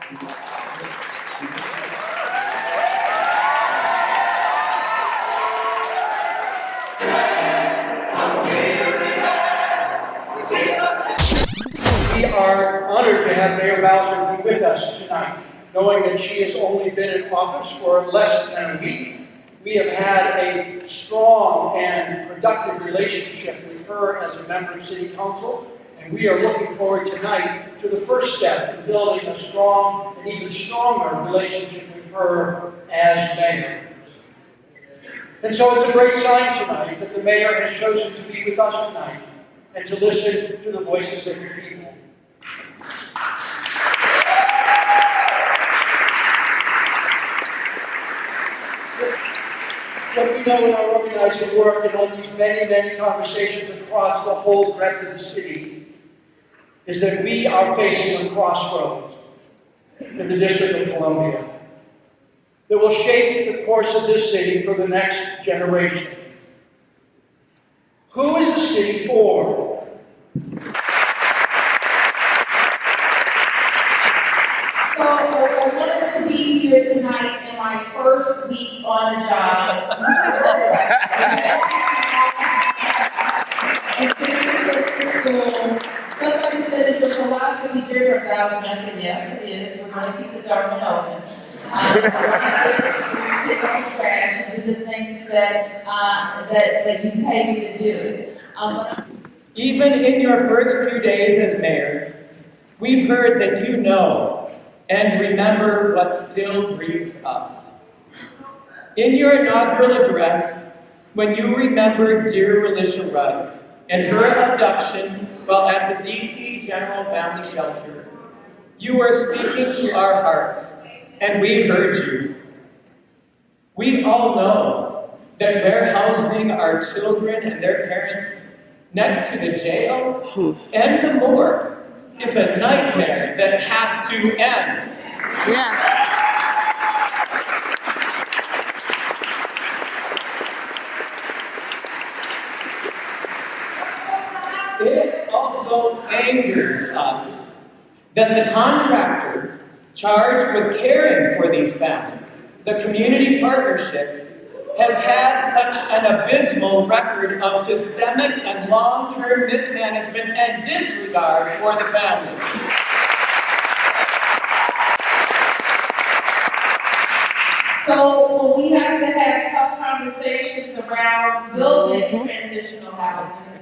We are honored to have Mayor Bowser be with us tonight. Knowing that she has only been in office for less than a week, we have had a strong and productive relationship with her as a member of City Council, and we are looking forward tonight to the first step in building a strong and even stronger relationship with her as mayor. And so it's a great sign tonight that the mayor has chosen to be with us tonight and to listen to the voices of the people. What we know in our organizing work and on these many, many conversations across the whole breadth of the city is that we are facing a crossroads in the District of Columbia that will shape the course of this city for the next generation. Who is the city for? So I wanted to be here tonight in my first week on the job. Somebody said, is the philosophy different, Bowser? And I said, yes, it is. We're going to keep the government open. Pick up the trash and do the things that you pay me to do. Even in your first few days as mayor, we've heard that you know and remember what still grieves us. In your inaugural address, when you remembered dear Alicia Rudd and her abduction while at the DC General Family Shelter, you were speaking to our hearts, and we heard you. We all know that warehousing our children and their parents next to the jail and the morgue is a nightmare that has to end. Yes. It also angers us that the contractor charged with caring for these families, the community partnership, has had such an abysmal record of systemic and long-term mismanagement and disregard for the families. So we have to have tough conversations around building transitional housing.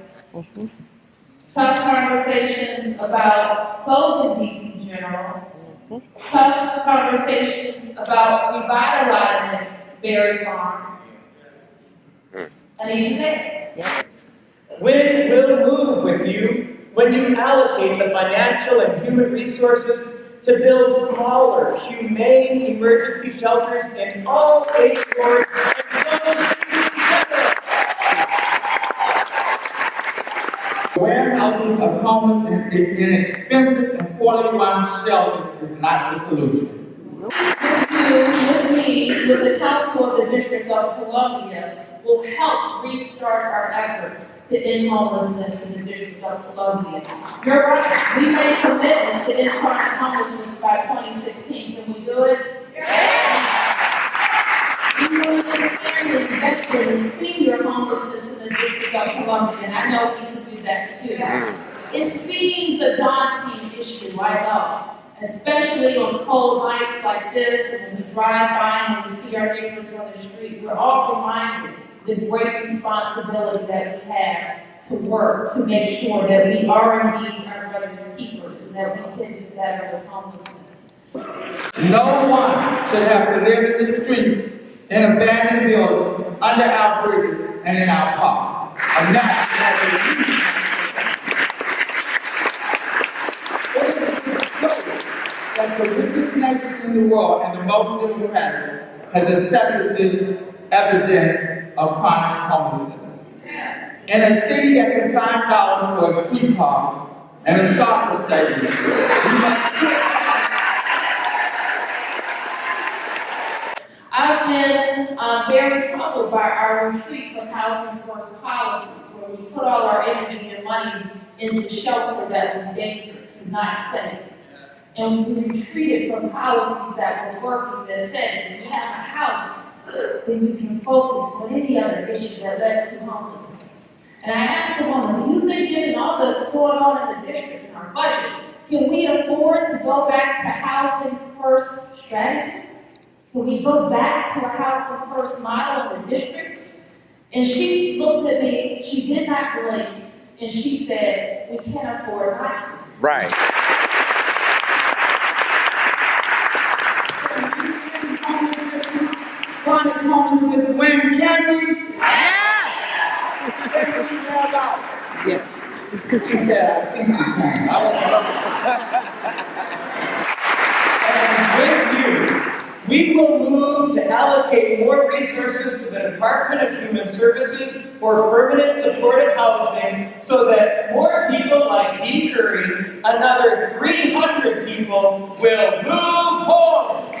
Tough conversations about closing DC General. Tough conversations about revitalizing Berry Farm. I need you there. When we'll move with you when you allocate the financial and human resources to build smaller, humane emergency shelters in all 8 wards and those together. Warehousing of homeless and inexpensive and poorly run shelters is not the solution. With me, with the Council of the District of Columbia, will help restart our efforts to end homelessness in the District of Columbia. You're right, we made commitments to end chronic homelessness by 2016. Can we do it? We want to end family, veteran, and senior homelessness in the District of Columbia, and I know we can do that too. It seems a daunting issue, I know. Especially on cold nights like this, and when we drive by and we see our neighbors on the street, we're all reminded the great responsibility that we have to work to make sure that we are indeed our brother's keepers and that we can do better with homelessness. No one should have to live in the streets, in abandoned buildings, under our bridges, and in our parks. And that the richest nation in the world and the most democratic has accepted this epidemic of chronic homelessness. In a city that can find dollars for a street park and a soccer stadium, we must I've been very troubled by our retreat from housing first policies, where we put all our energy and money into shelter that was dangerous and not safe. And we retreated from policies that were working that said, if you have a house, then you can focus on any other issue that led to homelessness. And I asked the woman, do you think given all that's going on in the district and our budget, can we afford to go back to housing first strategies? Can we go back to a housing first model in the district? And she looked at me, she did not blink, and she said, we can't afford not to. Right. Chronic homelessness, when can we? Yes. She said, I think we can. And with you, we will move to allocate more resources to the Department of Human Services for permanent supportive housing so that more people like Dee Curry, another 300 people, will move home.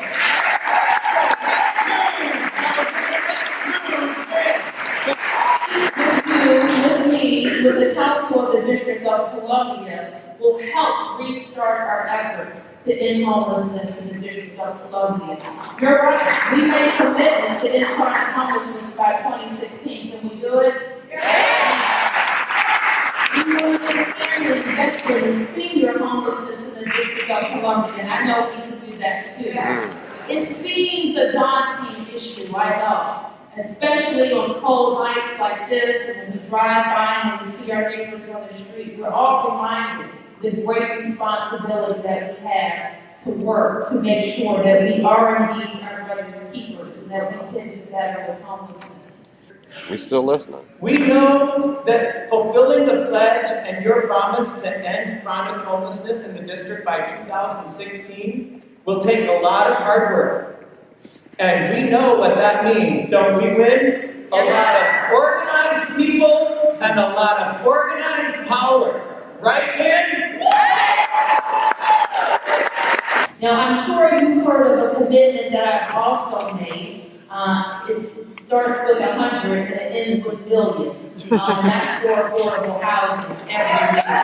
With me, with the Council of the District of Columbia, will help restart our efforts to end homelessness in the District of Columbia. You're right, we made commitments to end chronic homelessness by 2016. Can we do it? We will end veteran and senior homelessness in the District of Columbia, and I know we can do that too. It seems a daunting issue, I know. Especially on cold nights like this, and when we drive by and we see our neighbors on the street, we're all reminded the great responsibility that we have to work to make sure that we are indeed our brother's keepers and that we can do better with homelessness. We still listening. We know that fulfilling the pledge and your promise to end chronic homelessness in the district by 2016 will take a lot of hard work. And we know what that means, don't we, Win? A lot of organized people and a lot of organized power. Right, Win? Now, I'm sure you've heard of a commitment that I've also made. It starts with 100 and it ends with billion. And that's for affordable housing every year.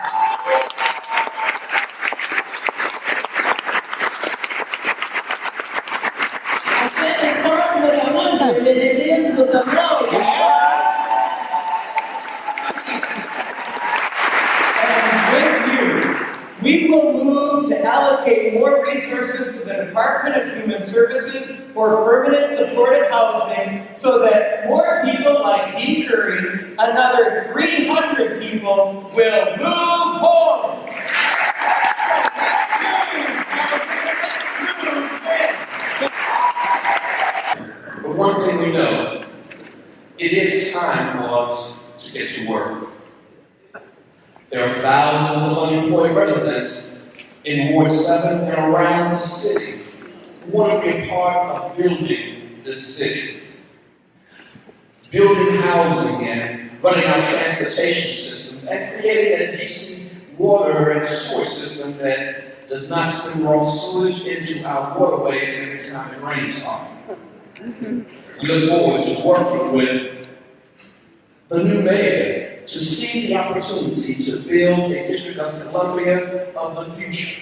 It starts with 100 and it ends with a million. And with you, we will move to allocate more resources to the Department of Human Services for permanent supportive housing so that more people like Dee Curry, another 300 people, will move home. But one thing we know, it is time for us to get to work. There are thousands of unemployed residents in Ward 7 and around the city who want to be a part of building this city. Building housing and running our transportation system and creating a decent water and sewer system that does not send raw sewage into our waterways every time it rains hard. We look forward to working with the new mayor to seize the opportunity to build a District of Columbia of the future.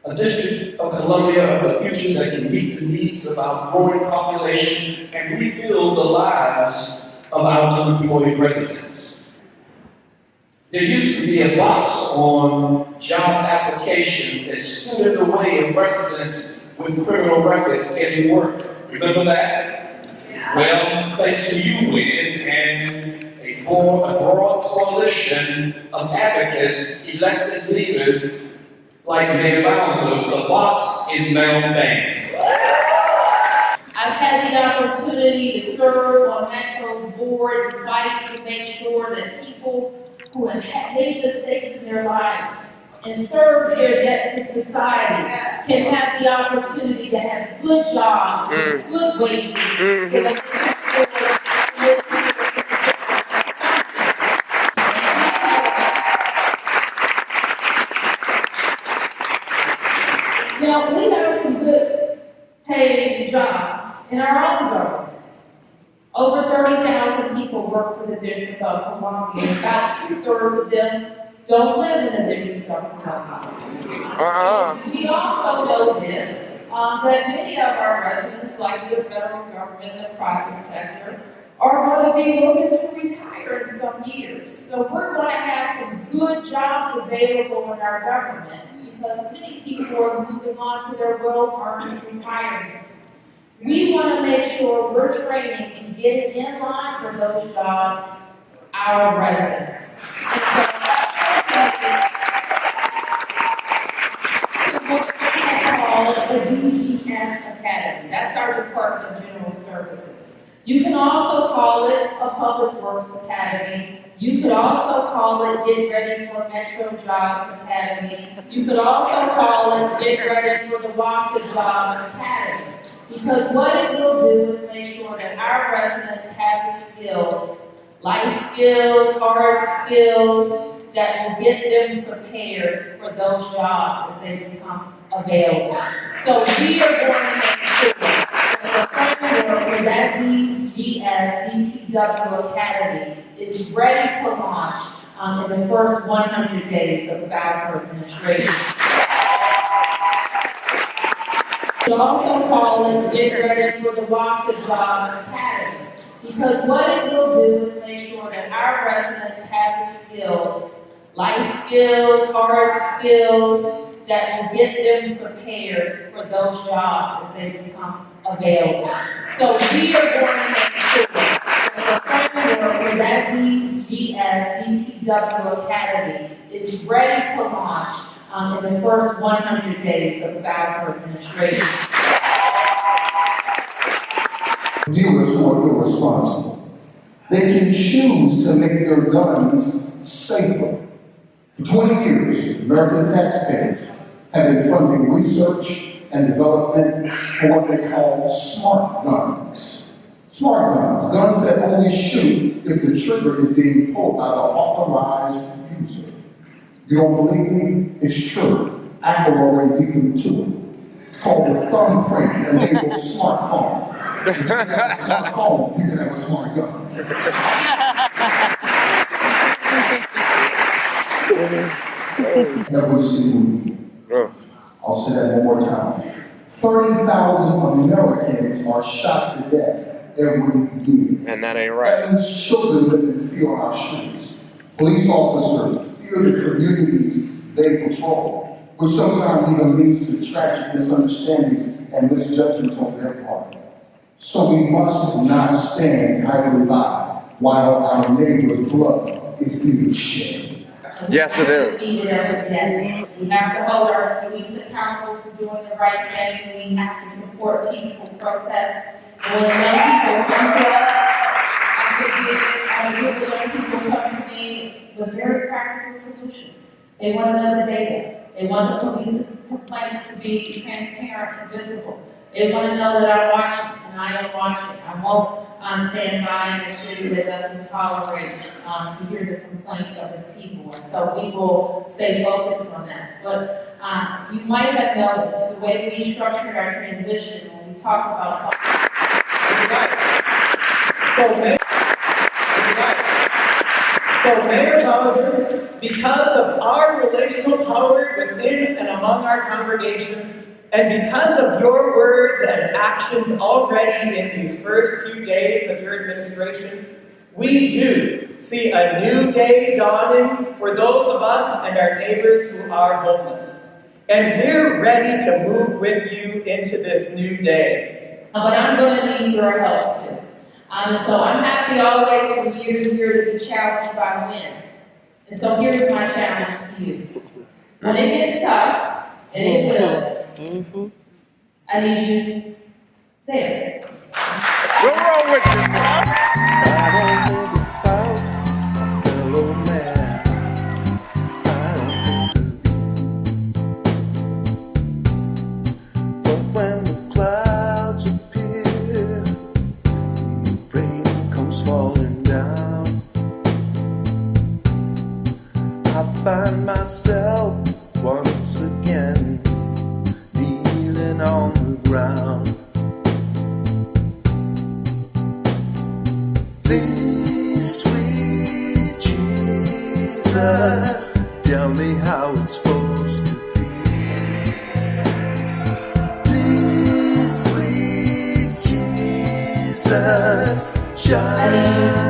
A District of Columbia of the future that can meet the needs of our growing population and rebuild the lives of our unemployed residents. There used to be a box on job application that stood in the way of residents with criminal records getting work. Remember that? Yeah. Well, thanks to you, Win, and a broad coalition of advocates, elected leaders like Mayor Bowser, the box is now banned. I've had the opportunity to serve on Metro's board and fight to make sure that people who have made mistakes in their lives and served their debt to society can have the opportunity to have good jobs, and good wages, so they can Now, we have some good paying jobs in our own government. Over 30,000 people work for the District of Columbia. About 2/3 of them don't live in the District of Columbia. We also know this, that many of our residents, like the federal government and the private sector, are going to be looking to retire in some years. So we're going to have some good jobs available in our government because many people are moving on to their well-earned retirements. We want to make sure we're training and getting in line for those jobs our residents. And so that's what we call the DGS Academy. That's our Department of General Services. You can also call it a Public Works Academy. You could also call it Get Ready for Metro Jobs Academy. You could also call it Get Ready for the WASA Jobs Academy. Because what it will do is make sure that our residents have the skills, life skills, hard skills, that will get them prepared for those jobs as they become available. So we are going to make sure that the framework for that DGS DPW Academy is ready to launch in the first 100 days of the Bowser administration. We also call it Get Ready for the WASA Jobs Academy. Because what it will do is make sure that our residents have the skills, life skills, hard skills, that will get them prepared for those jobs as they become available. So we are going to make sure that the framework for that DGS DPW Academy is ready to launch in the first 100 days of the Bowser administration. Viewers who are irresponsible. They can choose to make their guns safer. For 20 years, American taxpayers have been funding research and development for what they call smart guns. Smart guns, guns that only shoot if the trigger is being pulled by the authorized user. You don't believe me? It's true. Apple already beat them to it. It's called the thumbprint enabled smartphone. If you have a smartphone, you can have a smart gun. Every single year. I'll say that one more time. 30,000 Americans are shot to death every year. And that ain't right. That means children live in fear on our streets. Police officers fear the communities they patrol, which sometimes even leads to tragic misunderstandings and misjudgments on their part. So we must not stand idly by while our neighbor's blood is being shed. Yes, it is. We have to hold our police accountable for doing the right thing. We have to support peaceful protests. When young people come to us, a group of young people come to me with very practical solutions. They want to know the data. They want the police complaints to be transparent and visible. They want to know that I'm watching, and I am watching. I won't stand by in a city that doesn't tolerate to hear the complaints of its people. And so we will stay focused on that. But you might have noticed the way we structured our transition when we talk about So Mayor Bowser, because of our relational power within and among our congregations, and because of your words and actions already in these first few days of your administration, we do see a new day dawning for those of us and our neighbors who are homeless. And we're ready to move with you into this new day. But I'm going to need your help too. So I'm happy always from year to year to be challenged by men. And so here's my challenge to you. When it gets tough, and it will, I need you there. We'll roll with you. I don't think about fellow man. I don't think of you. But when the clouds appear, the rain comes falling down, I find myself once again kneeling on the ground. Please, sweet Jesus, Jesus shine.